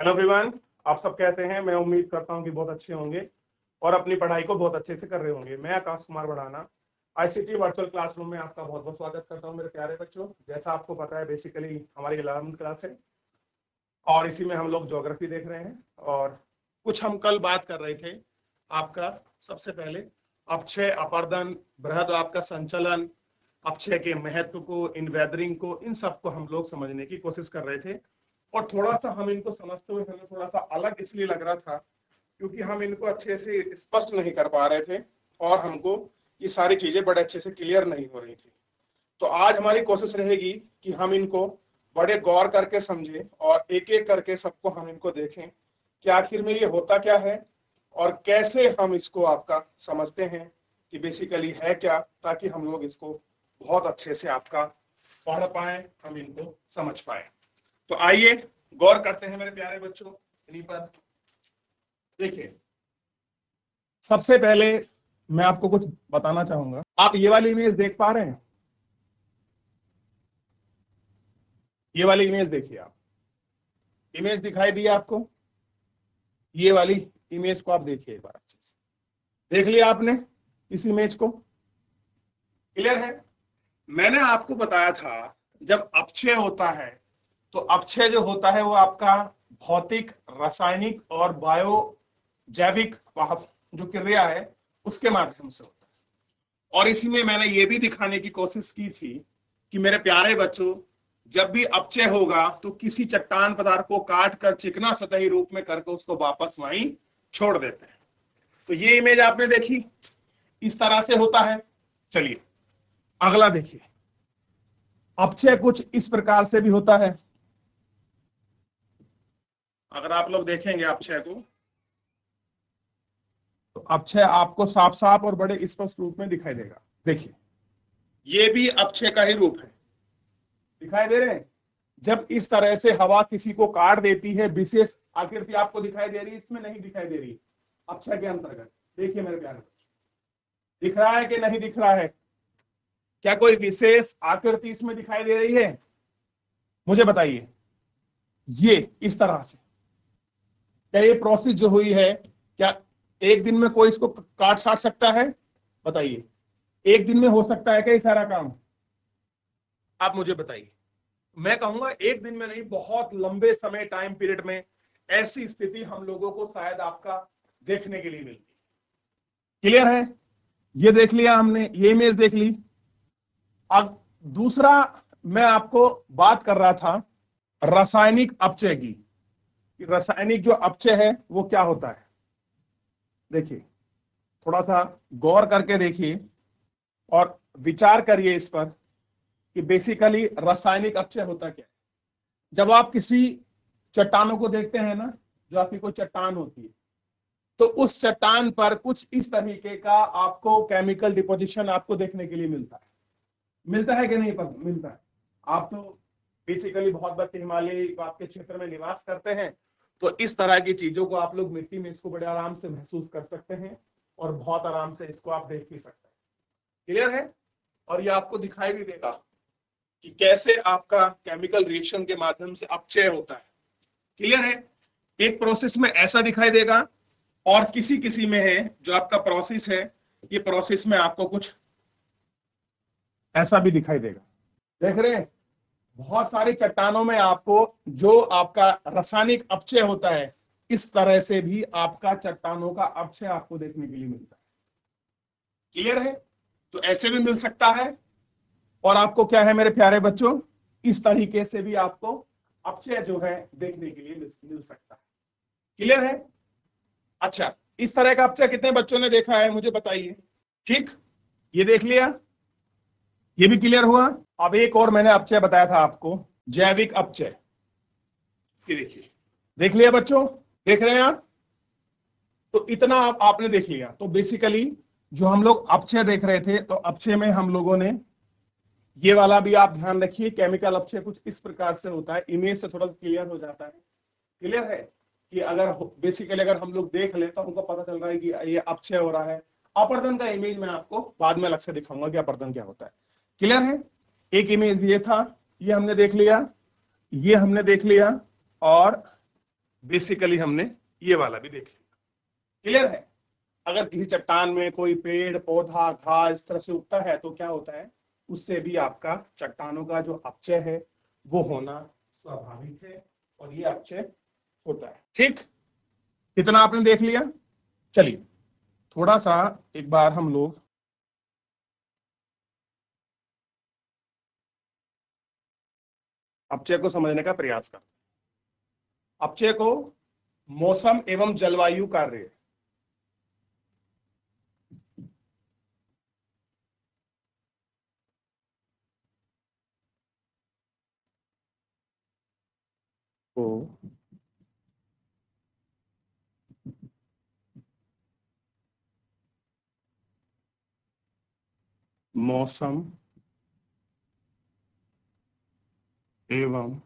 Hello everyone, आप सब कैसे हैं। मैं उम्मीद करता हूं कि बहुत अच्छे होंगे और अपनी पढ़ाई को बहुत अच्छे से कर रहे होंगे। मैं आकाश कुमार बढ़ाना आईसीटी वर्चुअल क्लासरूम में आपका बहुत बहुत स्वागत करता हूं मेरे प्यारे बच्चों। जैसा आपको पता है, बेसिकली हमारी 11वीं क्लास है और इसी में हम लोग ज्योग्राफी देख रहे हैं। और कुछ हम कल बात कर रहे थे आपका, सबसे पहले अपक्षय, अपर्दन, बृहद आपका संचलन, अपक्षय के महत्व को, इन वेदरिंग को, इन सबको हम लोग समझने की कोशिश कर रहे थे। और थोड़ा सा हम इनको समझते हुए हमें थोड़ा सा अलग इसलिए लग रहा था क्योंकि हम इनको अच्छे से स्पष्ट नहीं कर पा रहे थे और हमको ये सारी चीजें बड़े अच्छे से क्लियर नहीं हो रही थी। तो आज हमारी कोशिश रहेगी कि हम इनको बड़े गौर करके समझें और एक एक करके सबको हम इनको देखें कि आखिर में ये होता क्या है और कैसे हम इसको आपका समझते हैं कि बेसिकली है क्या, ताकि हम लोग इसको बहुत अच्छे से आपका पढ़ पाए, हम इनको समझ पाए। तो आइए गौर करते हैं मेरे प्यारे बच्चों इन्हीं पर। देखिए, सबसे पहले मैं आपको कुछ बताना चाहूंगा। आप ये वाली इमेज देख पा रहे हैं? ये वाली इमेज देखिए आप। इमेज दिखाई दी आपको? ये वाली इमेज को आप देखिए एक बार अच्छे से। देख लिया आपने इस इमेज को? क्लियर है? मैंने आपको बताया था जब अपक्षय होता है तो अपक्षय जो होता है वो आपका भौतिक, रासायनिक और बायो जैविक जो क्रिया है उसके माध्यम से होता है। और इसी में मैंने ये भी दिखाने की कोशिश की थी कि मेरे प्यारे बच्चों, जब भी अपक्षय होगा तो किसी चट्टान पदार्थ को काट कर चिकना सतही रूप में करके उसको वापस वहीं छोड़ देते हैं। तो ये इमेज आपने देखी, इस तरह से होता है। चलिए अगला देखिए। अपक्षय कुछ इस प्रकार से भी होता है। अगर आप लोग देखेंगे अपक्षय को तो अपक्षय आपको साफ साफ और बड़े स्पष्ट रूप में दिखाई देगा। देखिए, ये भी अपक्षय का ही रूप है, दिखाई दे रहे हैं। जब इस तरह से हवा किसी को काट देती है, विशेष आकृति आपको दिखाई दे रही है, इसमें नहीं दिखाई दे रही अपक्षय के अंतर्गत। देखिए मेरे प्यारे बच्चों, दिख रहा है कि नहीं दिख रहा है? क्या कोई विशेष आकृति इसमें दिखाई दे रही है? मुझे बताइए। ये इस तरह से क्या ये प्रोसेस जो हुई है, क्या एक दिन में कोई इसको काट साट सकता है? बताइए, एक दिन में हो सकता है क्या ये सारा काम? आप मुझे बताइए। मैं कहूंगा एक दिन में नहीं, बहुत लंबे समय टाइम पीरियड में ऐसी स्थिति हम लोगों को शायद आपका देखने के लिए मिलती। क्लियर है? ये देख लिया हमने, ये इमेज देख ली। अब दूसरा मैं आपको बात कर रहा था रासायनिक अपक्षय की। रासायनिक जो अपक्षय है वो क्या होता है। देखिए, थोड़ा सा गौर करके देखिए और विचार करिए इस पर कि बेसिकली रासायनिक अपक्षय होता क्या है। जब आप किसी चट्टानों को देखते हैं ना, जो आपकी कोई चट्टान होती है, तो उस चट्टान पर कुछ इस तरीके का आपको केमिकल डिपोजिशन आपको देखने के लिए मिलता है। मिलता है कि नहीं? पर मिलता है। आप तो बेसिकली बहुत बच्चे हिमालय आपके क्षेत्र में निवास करते हैं, तो इस तरह की चीजों को आप लोग मिट्टी में इसको बड़े आराम से महसूस कर सकते हैं और बहुत आराम से इसको आप देख भी सकते हैं। क्लियर है? और ये आपको दिखाई भी देगा कि कैसे आपका केमिकल रिएक्शन के माध्यम से अपक्षय होता है। क्लियर है? एक प्रोसेस में ऐसा दिखाई देगा और किसी किसी में है जो आपका प्रोसेस है, ये प्रोसेस में आपको कुछ ऐसा भी दिखाई देगा। देख रहे हैं? बहुत सारी चट्टानों में आपको जो आपका रासायनिक अपक्षय होता है, इस तरह से भी आपका चट्टानों का अपक्षय आपको देखने के लिए मिलता है। क्लियर है? तो ऐसे भी मिल सकता है और आपको क्या है मेरे प्यारे बच्चों, इस तरीके से भी आपको अपक्षय जो है देखने के लिए मिल सकता है। क्लियर है? अच्छा, इस तरह का अपक्षय कितने बच्चों ने देखा है मुझे बताइए। ठीक, ये देख लिया, ये भी क्लियर हुआ। अब एक और मैंने अपक्षय बताया था आपको, जैविक अपक्षय। ये देखिए, देख लिया बच्चों? देख रहे हैं आप? तो इतना आपने देख लिया। तो बेसिकली जो हम लोग अपक्षय देख रहे थे, तो अपक्षय में हम लोगों ने ये वाला भी आप ध्यान रखिए, केमिकल अपक्षय कुछ इस प्रकार से होता है। इमेज से थोड़ा क्लियर हो जाता है। क्लियर है कि अगर बेसिकली अगर हम लोग देख ले तो हमको पता चल रहा है कि ये अपक्षय हो रहा है। अपर्दन का इमेज मैं आपको बाद में अलग से दिखाऊंगा कि अपर्दन क्या होता है। क्लियर है? एक इमेज ये था, ये हमने देख लिया, ये हमने देख लिया, और बेसिकली हमने ये वाला भी देख लिया। क्लियर है? अगर किसी चट्टान में कोई पेड़ पौधा घास इस तरह से उगता है तो क्या होता है, उससे भी आपका चट्टानों का जो अपचय है वो होना स्वाभाविक है, और ये अपचय होता है। ठीक, इतना आपने देख लिया। चलिए थोड़ा सा एक बार हम लोग अपचय को समझने का प्रयास करते हैं। अपचय को मौसम एवं जलवायु कार्य को मौसम एवं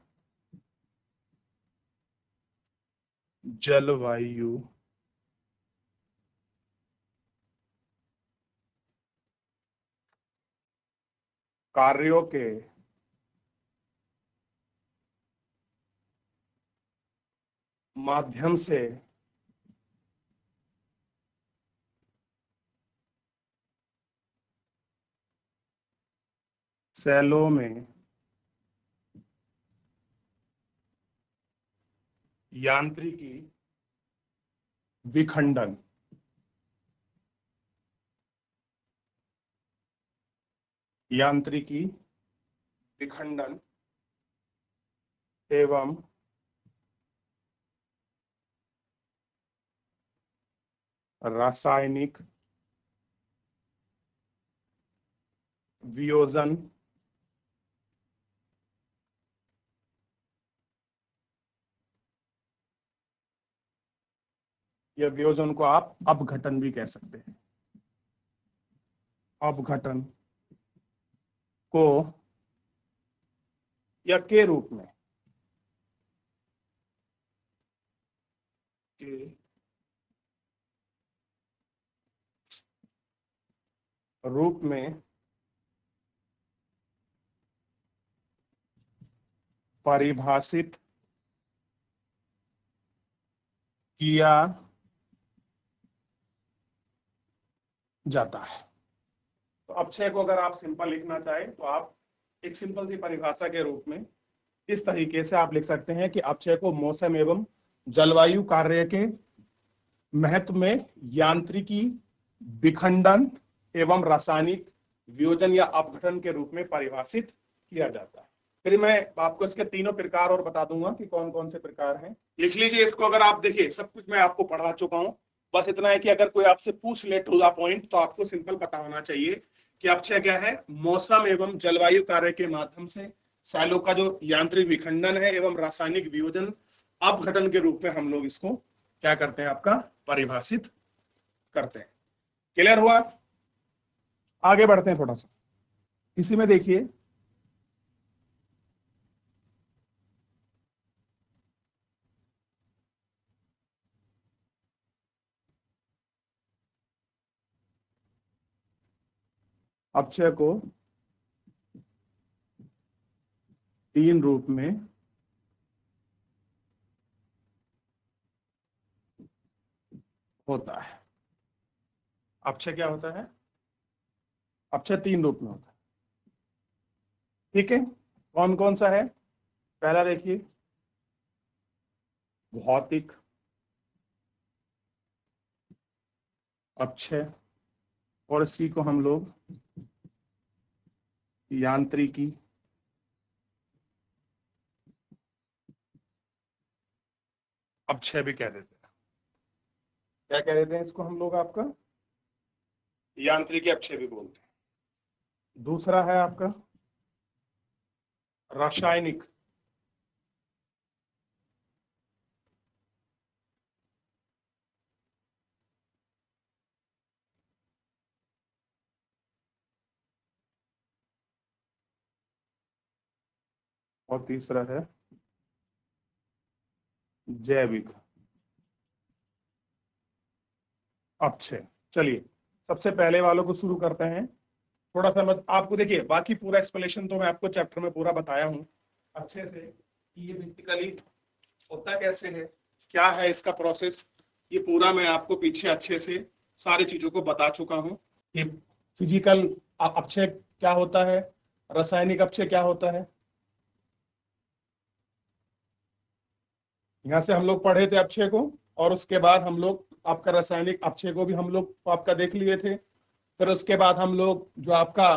जलवायु कार्यों के माध्यम से सेलों में यांत्रिकी विखंडन यांत्रिकी विखंडन एवं रासायनिक वियोजन या वियोजन को आप अपघटन भी कह सकते हैं। अपघटन को या के रूप में के रूप में परिभाषित किया जाता है। तो अपचय को अगर आप सिंपल लिखना चाहें तो आप एक सिंपल सी परिभाषा के रूप में इस तरीके से आप लिख सकते हैं कि अपचय को मौसम एवं जलवायु कार्य के महत्व में यांत्रिकी विखंडन एवं रासायनिक वियोजन या अपघटन के रूप में परिभाषित किया जाता है। फिर मैं आपको इसके तीनों प्रकार और बता दूंगा कि कौन कौन से प्रकार हैं। लिख लीजिए इसको। अगर आप देखिए सब कुछ मैं आपको पढ़ा चुका हूं, बस इतना है कि अगर कोई आपसे पूछ ले टू द पॉइंट तो आपको सिंपल पता होना चाहिए कि अपचय क्या है। मौसम एवं जलवायु कार्य के माध्यम से सेलों का जो यांत्रिक विखंडन है एवं रासायनिक वियोजन अपघटन के रूप में हम लोग इसको क्या करते हैं, आपका परिभाषित करते हैं। क्लियर हुआ? आगे बढ़ते हैं थोड़ा सा। इसी में देखिए अपचय को तीन रूप में होता है। अपचय क्या होता है? अपचय तीन रूप में होता है। ठीक है, कौन कौन सा है? पहला देखिए भौतिक अपचय, और इसी को हम लोग यांत्रिकी अपचय भी कह देते हैं। क्या कह देते हैं इसको हम लोग? आपका यांत्रिकी अपचय भी बोलते हैं। दूसरा है आपका रासायनिक और तीसरा है जैविक अपचय। चलिए सबसे पहले वालों को शुरू करते हैं। थोड़ा सा मत आपको देखिए, बाकी पूरा एक्सप्लेनेशन तो मैं आपको चैप्टर में पूरा बताया हूं अच्छे से कि ये बेसिकली होता कैसे है क्या है इसका प्रोसेस, ये पूरा मैं आपको पीछे अच्छे से सारी चीजों को बता चुका हूँ कि फिजिकल अपक्षय क्या होता है, रासायनिक अपक्षय क्या होता है। यहाँ से हम लोग पढ़े थे अपक्षय को, और उसके बाद हम लोग आपका रासायनिक अपक्षय को भी हम लोग आपका देख लिए थे। फिर उसके बाद हम लोग जो आपका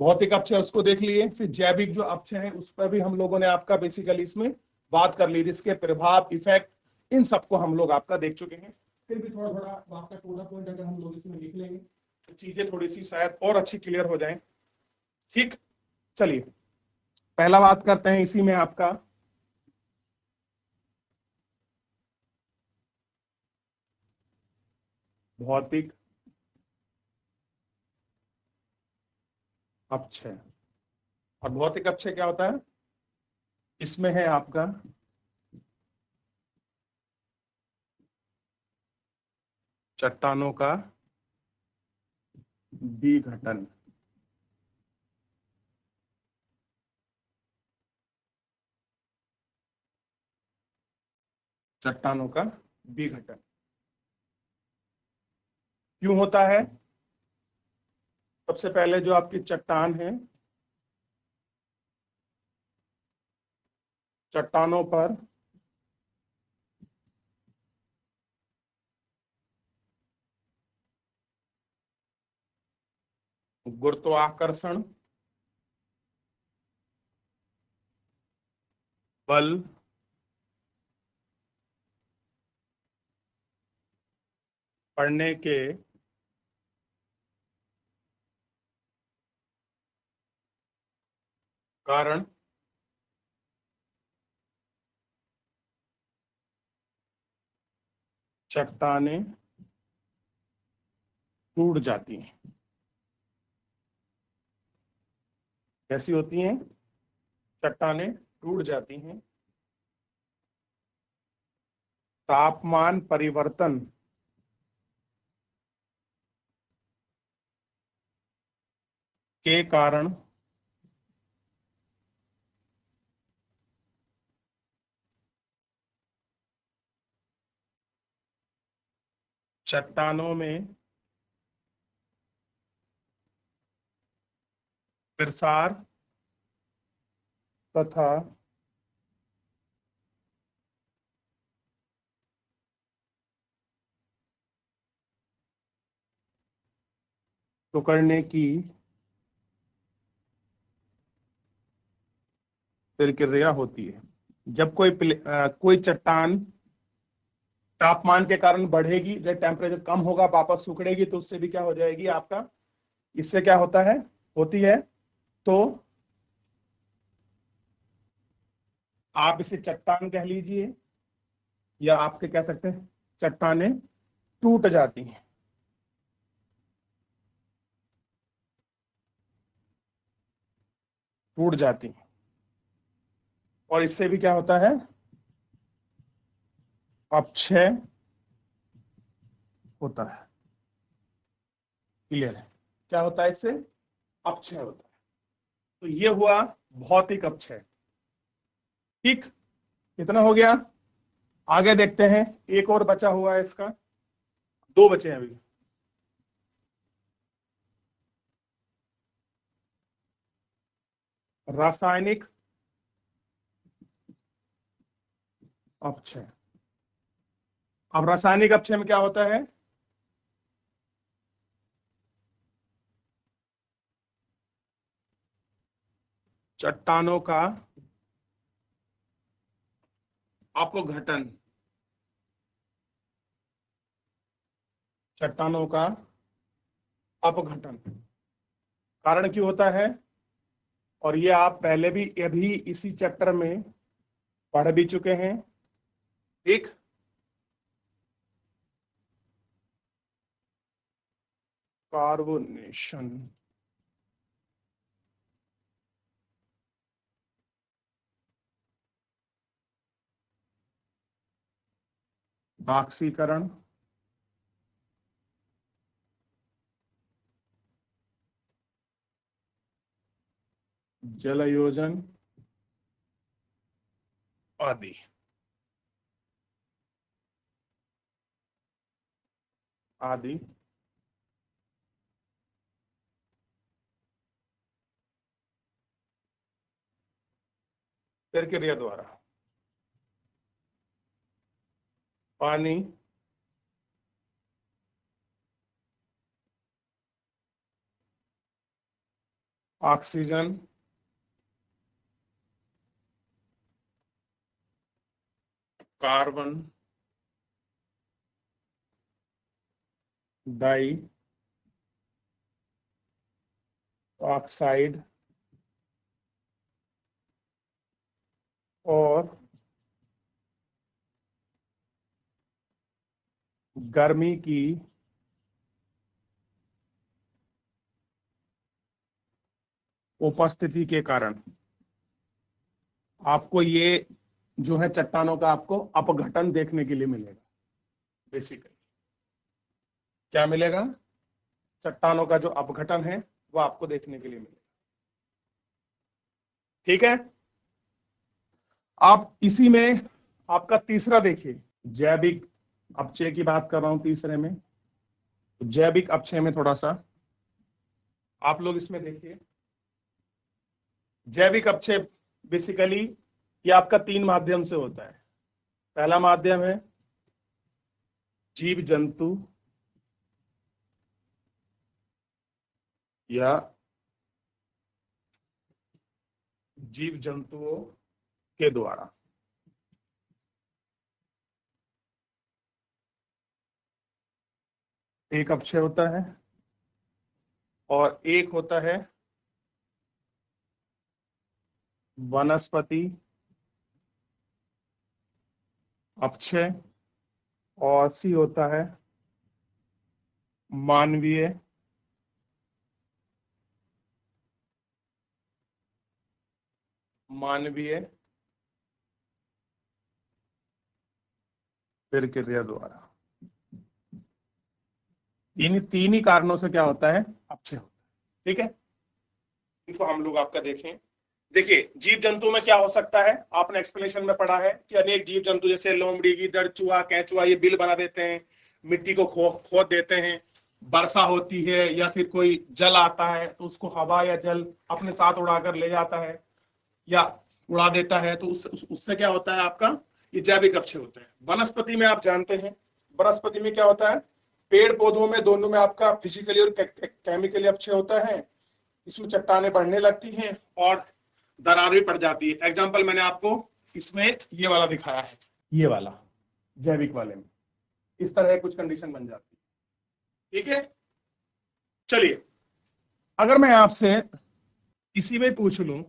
भौतिक अपक्षय उसको देख लिए, फिर जैविक जो अपक्षय है उस पर भी हम लोगों ने आपका बेसिकली इसमें बात कर ली, जिसके प्रभाव, इफेक्ट, इन सबको हम लोग आपका देख चुके हैं। फिर भी थोड़ा थोड़ा आपका टूडा पॉइंट अगर हम लोग इसमें लिख लेंगे तो चीजें थोड़ी सी शायद और अच्छी क्लियर हो जाए। ठीक, चलिए पहला बात करते हैं इसी में आपका भौतिक अपक्षय। और भौतिक अपक्षय क्या होता है, इसमें है आपका चट्टानों का विघटन। चट्टानों का विघटन क्यों होता है। सबसे पहले जो आपकी चट्टान है, चट्टानों पर गुरुत्वाकर्षण बल पड़ने के कारण चट्टानें टूट जाती हैं। कैसी होती हैं, चट्टानें टूट जाती हैं। तापमान परिवर्तन के कारण चट्टानों में प्रसार तथा टुकड़ने की प्रक्रिया होती है। जब कोई चट्टान तापमान के कारण बढ़ेगी, जब टेम्परेचर कम होगा वापस सिकुड़ेगी, तो उससे भी क्या हो जाएगी आपका, इससे क्या होता है, होती है, तो आप इसे चट्टान कह लीजिए, या आपके कह सकते हैं चट्टानें टूट जाती हैं। टूट जाती हैं, और इससे भी क्या होता है, अपक्षय होता है। क्लियर है, क्या होता है इससे, अपक्षय होता है। तो ये हुआ भौतिक अपक्षय। ठीक, कितना हो गया, आगे देखते हैं। एक और बचा हुआ है इसका, दो बचे हैं अभी। रासायनिक अपक्षय। अब रासायनिक अपक्षय में क्या होता है, चट्टानों का अपघटन। चट्टानों का अपघटन कारण क्यों होता है, और ये आप पहले भी अभी इसी चैप्टर में पढ़ भी चुके हैं। एक कार्बोनेशन, ऑक्सीकरण, जलयोजन आदि। आदि प्रक्रिया द्वारा पानी ऑक्सीजन कार्बन डाई ऑक्साइड और गर्मी की उपस्थिति के कारण आपको ये जो है चट्टानों का आपको अपघटन देखने के लिए मिलेगा। बेसिकली क्या मिलेगा? चट्टानों का जो अपघटन है वो आपको देखने के लिए मिलेगा। ठीक है, आप इसी में आपका तीसरा देखिए, जैविक अपचय की बात कर रहा हूं तीसरे में। जैविक अपचय में थोड़ा सा आप लोग इसमें देखिए, जैविक अपचय बेसिकली ये आपका 3 माध्यम से होता है। पहला माध्यम है जीव जंतु या जीव जंतुओं के द्वारा। एक अपचय होता है और एक होता है वनस्पति अपचय और सी होता है मानवीय प्रक्रिया द्वारा। इन 3 ही कारणों से क्या होता है? अपचय होता है। ठीक है, इनको हम लोग आपका देखें। देखिए, जीव जंतु में क्या हो सकता है, आपने एक्सप्लेनेशन में पढ़ा है कि अनेक जीव जंतु जैसे लोमड़ी, गीदड़, चूहा, केंचुआ ये बिल बना देते हैं, मिट्टी को खोद देते हैं। वर्षा होती है या फिर कोई जल आता है तो उसको हवा या जल अपने साथ उड़ाकर ले जाता है या उड़ा देता है, तो उससे क्या होता है आपका? ये जैविक अपचय होता है। वनस्पति में आप जानते हैं, वनस्पति में क्या होता है? पेड़ पौधों में दोनों में आपका फिजिकली और केमिकली अपचय होता है। इसमें चट्टानें बढ़ने लगती हैं और दरार भी पड़ जाती है। एग्जाम्पल मैंने आपको इसमें ये वाला दिखाया है, ये वाला जैविक वाले में इस तरह कुछ कंडीशन बन जाती है। ठीक है, चलिए अगर मैं आपसे इसी में पूछ लूं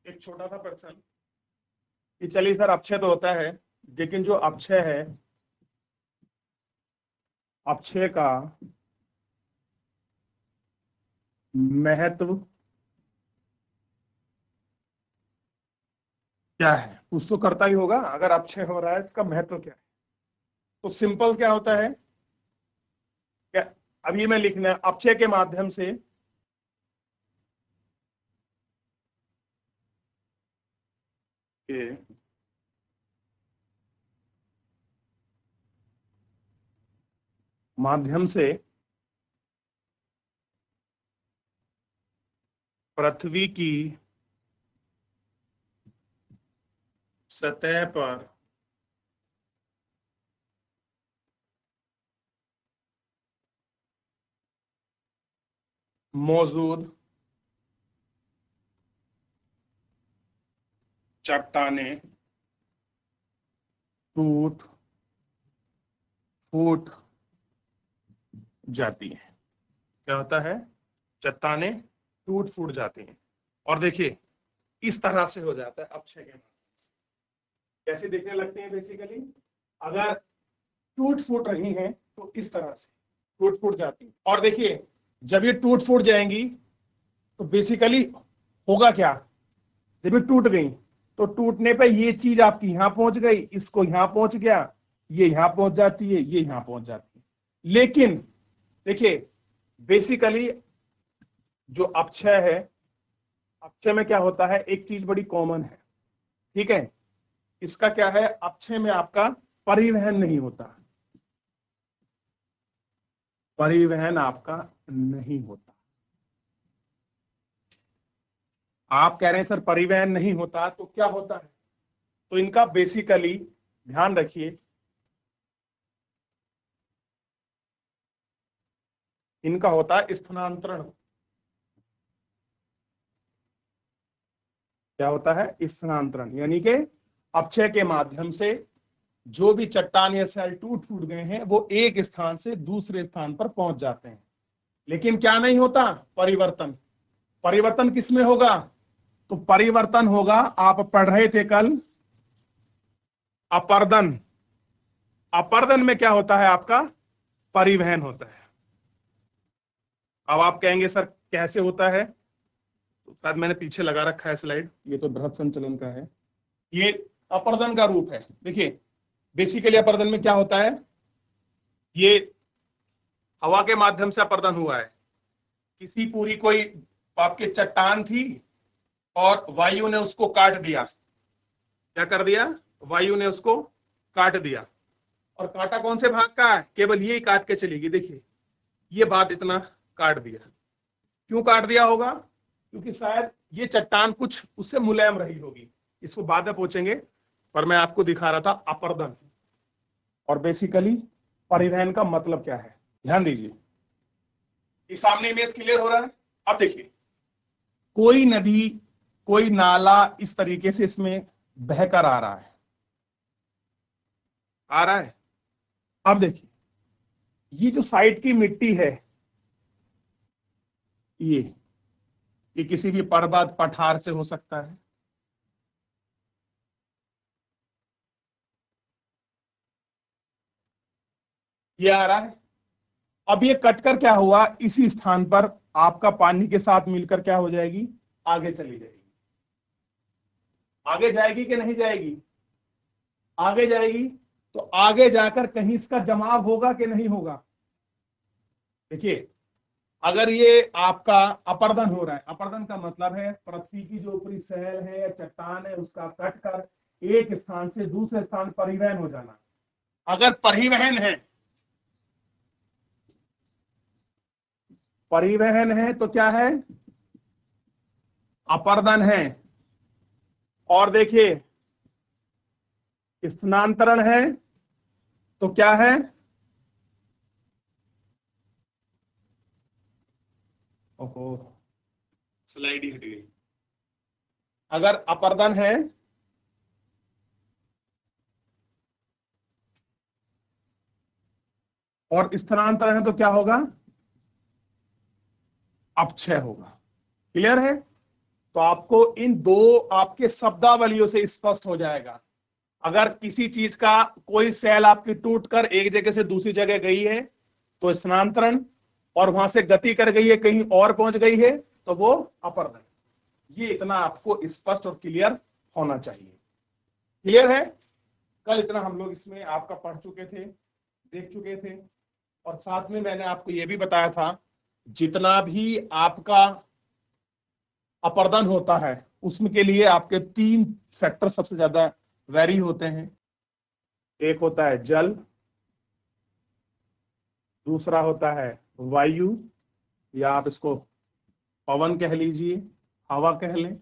एक छोटा सा प्रश्न कि चलिए सर अपचय तो होता है, लेकिन जो अपचय है, अपचय का महत्व क्या है? कुछ तो करता ही होगा। अगर अपचय हो रहा है इसका महत्व क्या है? तो सिंपल क्या होता है, क्या अभी मैं लिखना है अपचय के माध्यम से पृथ्वी की सतह पर मौजूद चट्टानें टूट फूट जाती हैं। क्या होता है? चट्टानें टूट फूट जाती हैं। और देखिए इस तरह से हो जाता है अपचय के माध्यम से। कैसे दिखने लगते हैं? बेसिकली अगर टूट फूट रही हैं तो इस तरह से टूट फूट जाती है। और देखिए जब ये टूट फूट जाएंगी तो बेसिकली होगा क्या? जब ये टूट गई तो टूटने पे ये चीज आपकी यहां पहुंच गई, इसको यहां पहुंच गया, ये यहां पहुंच जाती है, ये यहां पहुंच जाती है। लेकिन देखिए बेसिकली जो अपचय है, अपचय में क्या होता है? एक चीज बड़ी कॉमन है। ठीक है, इसका क्या है? अपचय में आपका परिवहन नहीं होता। परिवहन आपका नहीं होता। आप कह रहे हैं सर परिवहन नहीं होता तो क्या होता है? तो इनका बेसिकली ध्यान रखिए, इनका होता है स्थानांतरण। क्या होता है? स्थानांतरण, यानी कि अपक्षय के माध्यम से जो भी चट्टान या सेल टूट फूट गए हैं वो एक स्थान से दूसरे स्थान पर पहुंच जाते हैं। लेकिन क्या नहीं होता? परिवर्तन। परिवर्तन किसमें होगा? तो परिवर्तन होगा, आप पढ़ रहे थे कल, अपर्दन। अपर्दन में क्या होता है? आपका परिवहन होता है। अब आप कहेंगे सर कैसे होता है? तो शायद मैंने पीछे लगा रखा है स्लाइड, ये तो बृहत संचलन का है। ये अपर्दन का रूप है। देखिए बेसिकली अपर्दन में क्या होता है, ये हवा के माध्यम से अपर्दन हुआ है। किसी पूरी कोई आपके चट्टान थी और वायु ने उसको काट दिया। क्या कर दिया? वायु ने उसको काट दिया। और काटा कौन से भाग का है? केवल ये ही काट के चलेगी। देखिए ये भाग इतना काट दिया। क्यों काट दिया होगा? क्योंकि शायद ये चट्टान कुछ उससे मुलायम रही होगी। इसको बाद में पूछेंगे, पर मैं आपको दिखा रहा था अपर्दन। और बेसिकली परिवहन का मतलब क्या है, ध्यान दीजिए। इस सामने इमेज क्लियर हो रहा है? अब देखिए कोई नदी, कोई नाला इस तरीके से इसमें बहकर आ रहा है, आ रहा है। अब देखिए ये जो साइड की मिट्टी है, ये किसी भी पर्वत पठार से हो सकता है। ये आ रहा है। अब ये कटकर क्या हुआ, इसी स्थान पर आपका पानी के साथ मिलकर क्या हो जाएगी? आगे चली जाएगी। आगे जाएगी कि नहीं जाएगी? आगे जाएगी। तो आगे जाकर कहीं इसका जमाव होगा कि नहीं होगा? देखिए अगर ये आपका अपर्दन हो रहा है, अपर्दन का मतलब है पृथ्वी की जो ऊपरी सैल है या चट्टान है उसका कटकर एक स्थान से दूसरे स्थान परिवहन हो जाना। अगर परिवहन है, परिवहन है तो क्या है? अपर्दन है। और देखिए स्थानांतरण है तो क्या है? ओहो स्लाइड ही हट गई। अगर अपर्दन है और स्थानांतरण है तो क्या होगा? अपक्षय होगा। क्लियर है? तो आपको इन दो आपके शब्दावलियों से स्पष्ट हो जाएगा। अगर किसी चीज का कोई सेल आपकी टूटकर एक जगह से दूसरी जगह गई है तो स्थानांतरण, और वहां से गति कर गई है कहीं और पहुंच गई है तो वो अपर्दन। ये इतना आपको स्पष्ट और क्लियर होना चाहिए। क्लियर है? कल इतना हम लोग इसमें आपका पढ़ चुके थे, देख चुके थे। और साथ में मैंने आपको यह भी बताया था जितना भी आपका अपर्दन होता है उसमें के लिए आपके तीन फैक्टर सबसे ज्यादा वेरी होते हैं। एक होता है जल, दूसरा होता है वायु या आप इसको पवन कह लीजिए, हवा कह लें,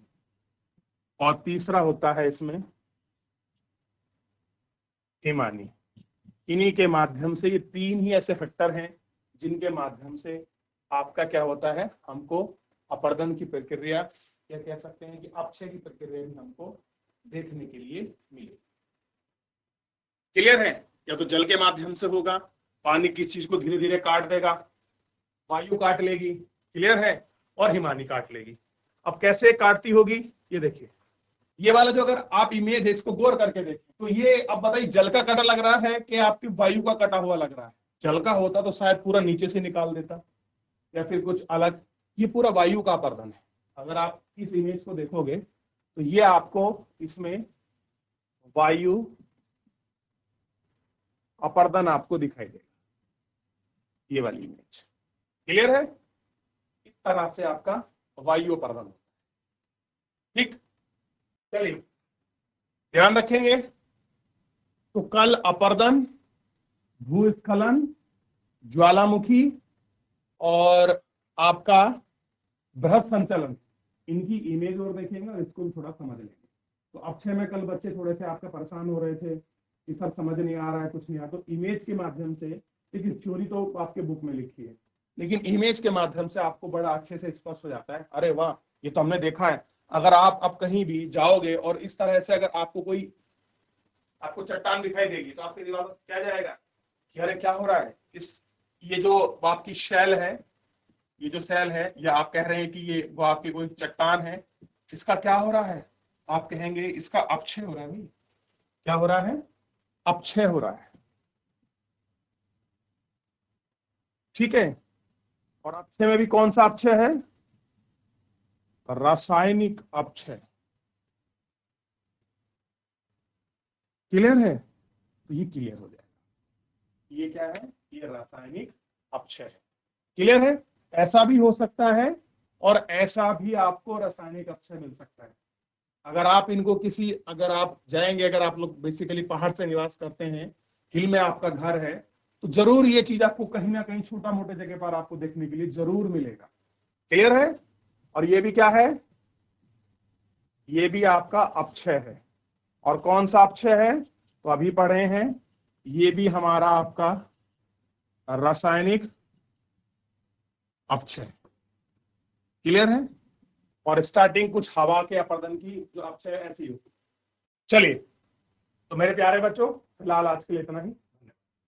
और तीसरा होता है इसमें हिमानी। इन्हीं के माध्यम से, ये तीन ही ऐसे फैक्टर हैं जिनके माध्यम से आपका क्या होता है, हमको अपर्दन की प्रक्रिया या कह सकते हैं कि अपक्षय की प्रक्रिया भी हमको देखने के लिए मिले। क्लियर है? या तो जल के माध्यम से होगा, पानी की चीज को धीरे धीरे काट देगा, वायु काट लेगी, क्लियर है, और हिमानी काट लेगी। अब कैसे काटती होगी ये देखिए, ये वाला जो अगर आप इमेज है इसको गौर करके देखें तो ये अब बताइए जल का कटा लग रहा है कि आपकी वायु का कटा हुआ लग रहा है? जल का होता तो शायद पूरा नीचे से निकाल देता या फिर कुछ अलग। ये पूरा वायु का अपर्दन है। अगर आप इस इमेज को देखोगे तो ये आपको इसमें वायु अपर्दन आपको दिखाई देगा, ये वाली इमेज। क्लियर है? इस तरह से आपका वायु अपर्दन होता है। ठीक, चलिए ध्यान रखेंगे। तो कल अपर्दन, भूस्खलन, ज्वालामुखी और आपका बृहद संचलन, इनकी इमेज और देखेंगे और इसको भी थोड़ा समझ लेंगे। तो अक्षय में कल बच्चे थोड़े से आपके परेशान हो रहे थे कि सर समझ नहीं आ रहा है, कुछ नहीं आ रहा, तो इमेज के माध्यम से, लेकिन थ्योरी तो आपके बुक में लिखी है, लेकिन इमेज के माध्यम से आपको बड़ा अच्छे से स्पष्ट हो जाता है। अरे वाह, ये तो हमने देखा है। अगर आप अब कहीं भी जाओगे और इस तरह से अगर आपको चट्टान दिखाई देगी तो आपके दिमाग में क्या जाएगा कि अरे क्या हो रहा है, ये जो आपकी शैल है, ये जो सेल है, या आप कह रहे हैं कि ये वो आपकी कोई चट्टान है, इसका क्या हो रहा है, आप कहेंगे इसका अपक्षय हो रहा है। भाई क्या हो रहा है? अपक्षय हो रहा है। ठीक है, और अपक्षय में भी कौन सा अपक्षय है? रासायनिक अपक्षय। क्लियर है? तो ये क्लियर हो जाएगा, ये क्या है, ये रासायनिक अपक्षय है। क्लियर है? ऐसा भी हो सकता है और ऐसा भी आपको रासायनिक अपक्षय मिल सकता है। अगर आप इनको अगर आप जाएंगे, अगर आप लोग बेसिकली पहाड़ से निवास करते हैं, हिल में आपका घर है, तो जरूर ये चीज आपको कहीं ना कहीं छोटा मोटे जगह पर आपको देखने के लिए जरूर मिलेगा। क्लियर है? और ये भी क्या है? ये भी आपका अपक्षय है। और कौन सा अपक्षय है? तो अभी पढ़े हैं, ये भी हमारा आपका रासायनिक अपक्षय। क्लियर है? और स्टार्टिंग कुछ हवा के अपरदन की जो अपक्षय ऐसी होती। चलिए, तो मेरे प्यारे बच्चों, फिलहाल आज के लिए इतना ही।